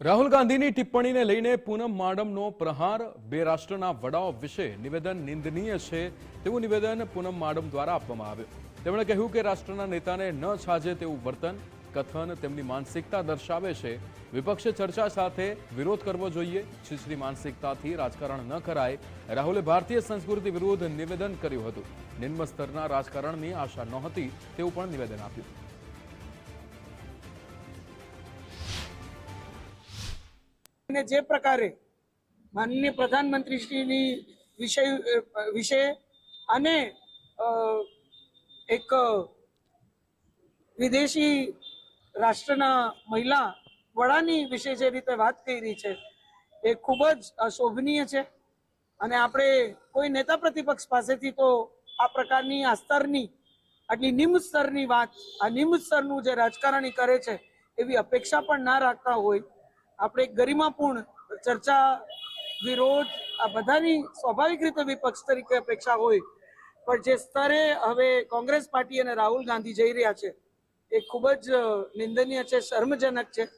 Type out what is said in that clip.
રાહુલ ગાંધીની ટિપ્પણીને લઈને પૂનમ માડમનો પ્રહાર બે રાષ્ટ્રના વડાઓ વિશે નિવેદન નિંદનીય છે તેવું નિવેદન પૂનમ માડમ દ્વારા આપવામાં આવ્યું। તેમણે કહ્યું કે રાષ્ટ્રના નેતાને ન છાજે તેવું વર્તન કથન તેમની માનસિકતા દર્શાવે છે। વિપક્ષે ચર્ચા સાથે વિરોધ કરવો જોઈએ। છીછરી માનસિકતાથી રાજકારણ ન કરાય। રાહુલે ભારતીય સંસ્કૃતિ વિરુદ્ધ નિવેદન કર્યું હતું। નિમ્ન સ્તરના રાજકારણની આશા નહોતી તેવું પણ નિવેદન આપ્યું। जे प्रकारे माननीय प्रधानमंत्रीश्रीनी विषय અને એક વિદેશી રાષ્ટ્રના મહિલા વડાની વિશે જે રીતે વાત કરી છે એ ખૂબ જ અશોભનીય છે અને આપણે કોઈ નેતા પ્રતિપક્ષ પાસેથી તો આ પ્રકારની આ સ્તરની આટલી નિમ્ન સ્તરની વાત આ નિમ્ન સ્તરનું જે રાજકારણી કરે છે એવી અપેક્ષા પણ ના રાખતા હોય। આપણે गरिमापूर्ण चर्चा विरोध आ बधानी स्वाभाविक रीते विपक्ष तरीके अपेक्षा होय पण जे स्तरे हवे कांग्रेस पार्टी अने राहुल गांधी जई रह्या छे ए खूब ज निंदनीय छे, शर्मजनक छे।